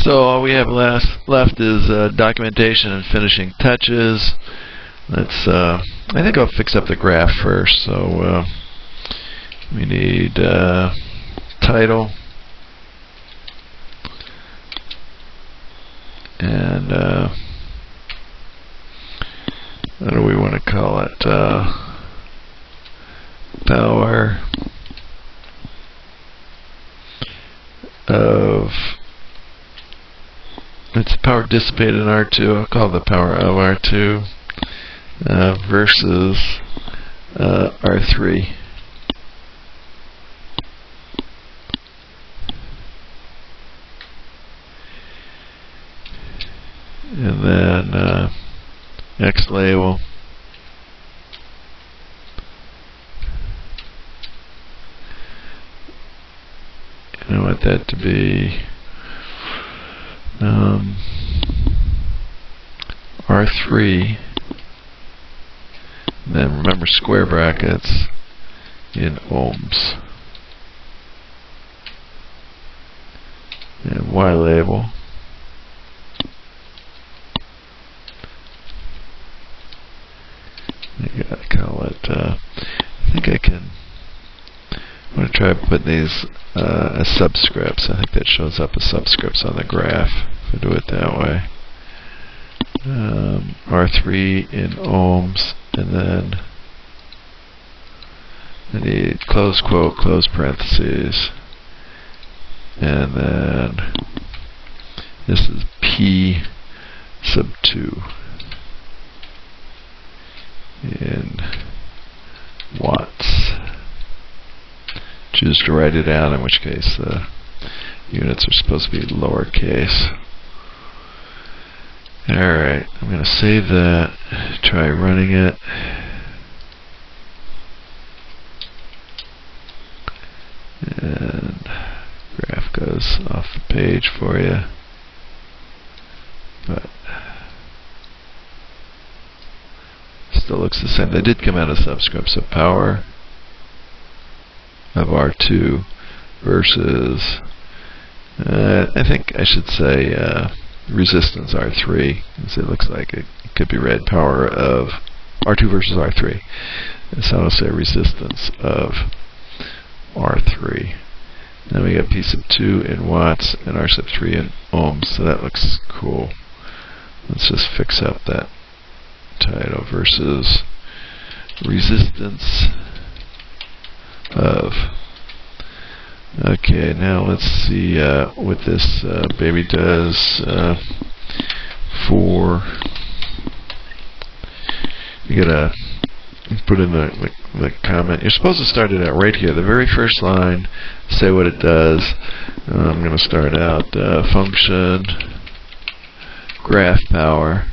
So all we have left is documentation and finishing touches. Let's. I think I'll fix up the graph first. So we need title and what do we want to call it? Power of. It's power dissipated in R2. I'll call it the power of R2 versus R3. And then X label. And I want that to be R3, and then remember square brackets in ohms, and Y label. I gotta call it. I think I can. I'm going to try putting these as subscripts. I think that shows up as subscripts on the graph if I do it that way. R3 in ohms, and then I need close quote, close parentheses, and then this is P sub 2 in watts. Choose to write it down, in which case the units are supposed to be lowercase. Alright, I'm going to save that, try running it. And graph goes off the page for you. But still looks the same. They did come out of subscript, so power of R2 versus, I think I should say resistance R3, because it looks like it could be read power of R2 versus R3. So I'll say resistance of R3. Then we got P sub 2 in watts and R sub 3 in ohms, so that looks cool. Let's just fix up that title versus resistance of. Okay, now let's see what this baby does for. You gotta put in the comment. You're supposed to start it out right here, the very first line. Say what it does. I'm going to start out function graph power,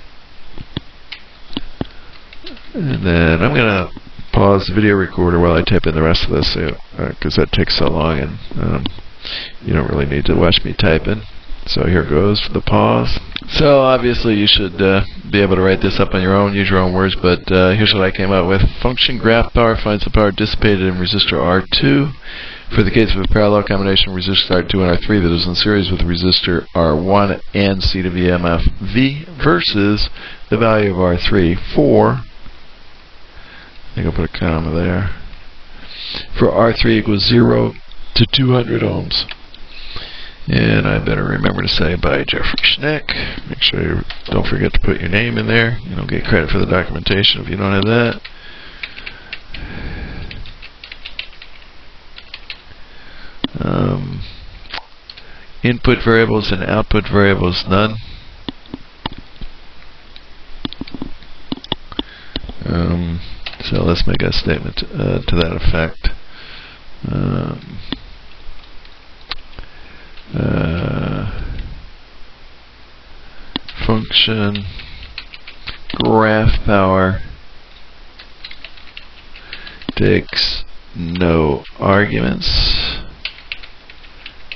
and then I'm going to pause the video recorder while I type in the rest of this, because that takes so long, and you don't really need to watch me typing. So here goes for the pause. So obviously you should be able to write this up on your own, use your own words, but here's what I came out with. Function graph power finds the power dissipated in resistor R2 for the case of a parallel combination of resistors R2 and R3 that is in series with resistor R1 and C to VMF V versus the value of R3 for, I think I'll put a comma there, for R3 equals 0 to 200 ohms. And I better remember to say by Jeffrey Schneck. Make sure you don't forget to put your name in there. You don't get credit for the documentation if you don't have that. Input variables and output variables none. So let's make a statement to that effect. Function graph power takes no arguments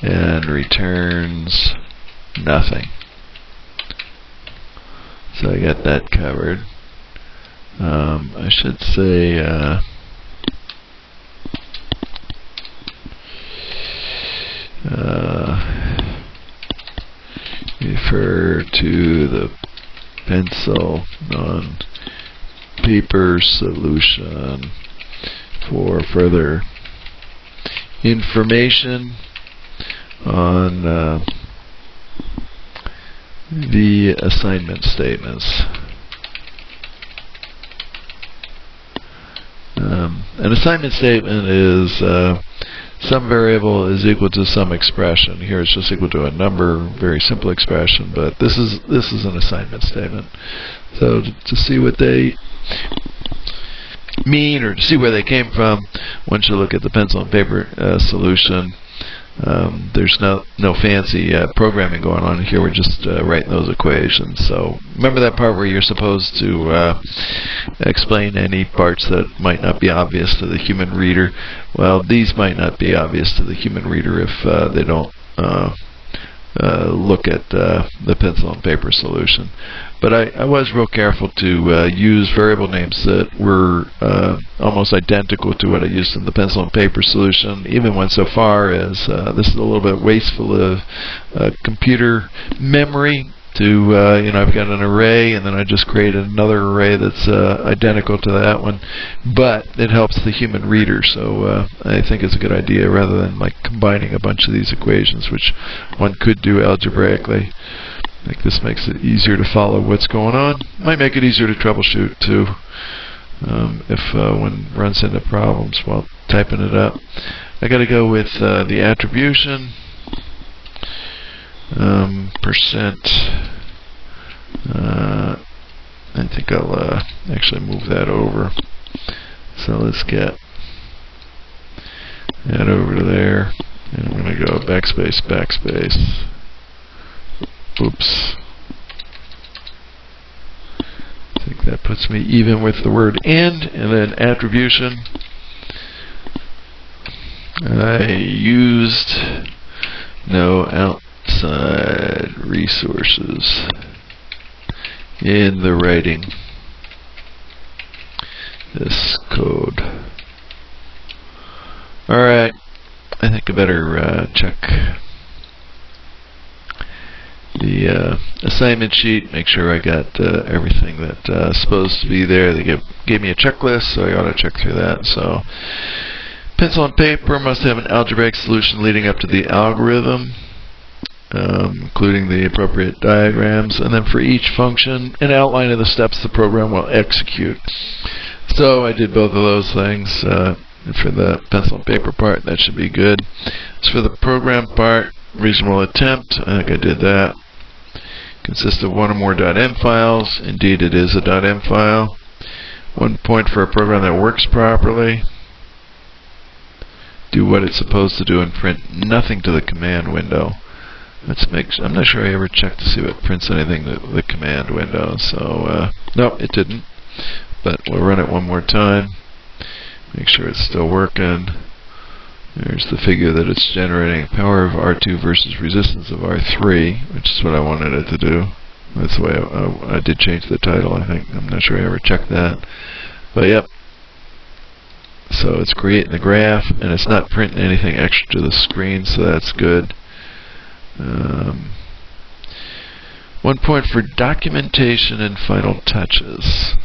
and returns nothing. So I got that covered. I should say refer to the pencil non-paper solution for further information on the assignment statements. An assignment statement is some variable is equal to some expression. Here it's just equal to a number, very simple expression, but this is an assignment statement. So to see what they mean, or to see where they came from, one should look at the pencil and paper solution. There's no fancy programming going on here. We're just writing those equations. So remember that part where you're supposed to explain any parts that might not be obvious to the human reader. Well, these might not be obvious to the human reader if they don't look at the pencil and paper solution. But I was real careful to use variable names that were almost identical to what I used in the pencil and paper solution, even went so far as this is a little bit wasteful of computer memory to, I've got an array and then I just created another array that's identical to that one, but it helps the human reader, so I think it's a good idea rather than like combining a bunch of these equations, which one could do algebraically. I think this makes it easier to follow what's going on. Might make it easier to troubleshoot too, if one runs into problems while typing it up. I got to go with the attribution. Percent. I think I'll actually move that over. So let's get that over to there, and I'm going to go backspace, backspace. Oops. I think that puts me even with the word and then attribution. I used no outside resources in the writing this code. Alright, I think I better check the assignment sheet, make sure I got everything that's supposed to be there. They gave me a checklist, so I ought to check through that. So, pencil and paper must have an algebraic solution leading up to the algorithm, including the appropriate diagrams, and then for each function, an outline of the steps the program will execute. So I did both of those things. For the pencil and paper part, that should be good. As for the program part, reasonable attempt, I think I did that. Consists of one or more .m files. Indeed, it is a .m file. 1 point for a program that works properly. Do what it's supposed to do and print nothing to the command window. I'm not sure I ever checked to see if it prints anything to the command window. So, nope, it didn't. But we'll run it one more time. Make sure it's still working. There's the figure that it's generating power of R2 versus resistance of R3, which is what I wanted it to do. That's the way I did change the title, I think. I'm not sure I ever checked that. But yep. So it's creating the graph, and it's not printing anything extra to the screen, so that's good. 1 point for documentation and final touches.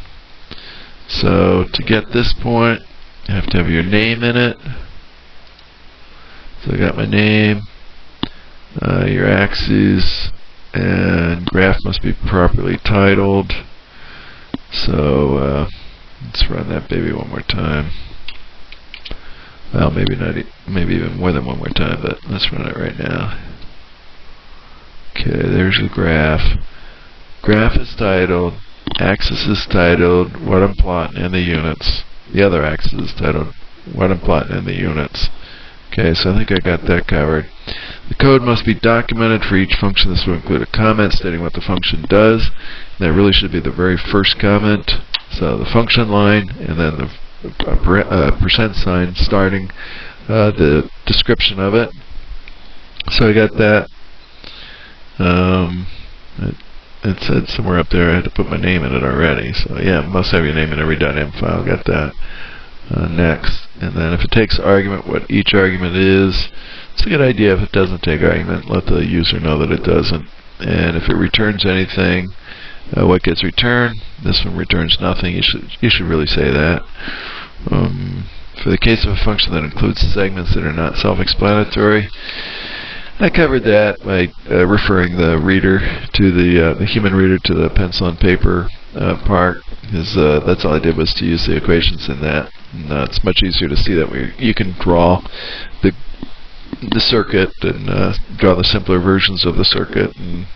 So to get this point, you have to have your name in it. So I got my name, your axes, and graph must be properly titled. So let's run that baby one more time. Well, maybe not, maybe even more than one more time, but let's run it right now. Okay, there's the graph. Graph is titled, axis is titled, what I'm plotting, and the units. The other axis is titled, what I'm plotting, and the units. Okay, so I think I got that covered. The code must be documented for each function. This will include a comment stating what the function does. That really should be the very first comment. So the function line, and then the percent sign starting the description of it. So I got that. It said somewhere up there I had to put my name in it already. So yeah, it must have your name in every .m file. Got that. Next, and then if it takes argument, what each argument is. It's a good idea if it doesn't take argument, let the user know that it doesn't. and if it returns anything, what gets returned. This one returns nothing. You should really say that. For the case of a function that includes segments that are not self-explanatory, I covered that by referring the reader to the human reader to the pencil and paper part, because that's all I did was to use the equations in that. And, it's much easier to see that you can draw the circuit and draw the simpler versions of the circuit and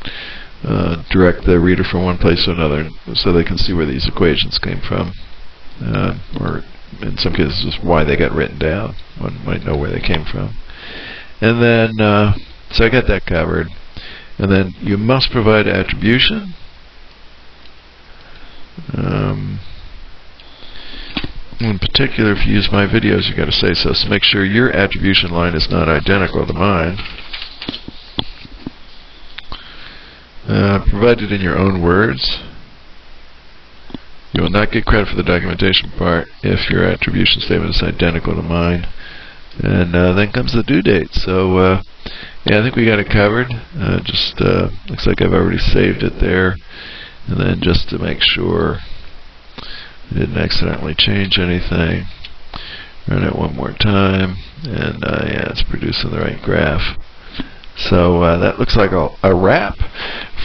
direct the reader from one place to another so they can see where these equations came from, or in some cases just why they got written down. One might know where they came from. And then so I got that covered. And then you must provide attribution. In particular, if you use my videos, you got to say so. So make sure your attribution line is not identical to mine. Provide it in your own words. You will not get credit for the documentation part if your attribution statement is identical to mine. And then comes the due date. So yeah, I think we got it covered. Just looks like I've already saved it there. And then just to make sure I didn't accidentally change anything, run it one more time, and yeah, it's producing the right graph. So that looks like a wrap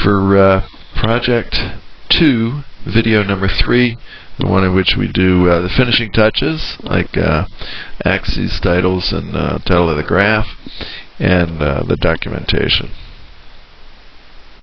for project 2, video number 3, the one in which we do the finishing touches, like axes, titles, and title of the graph, and the documentation.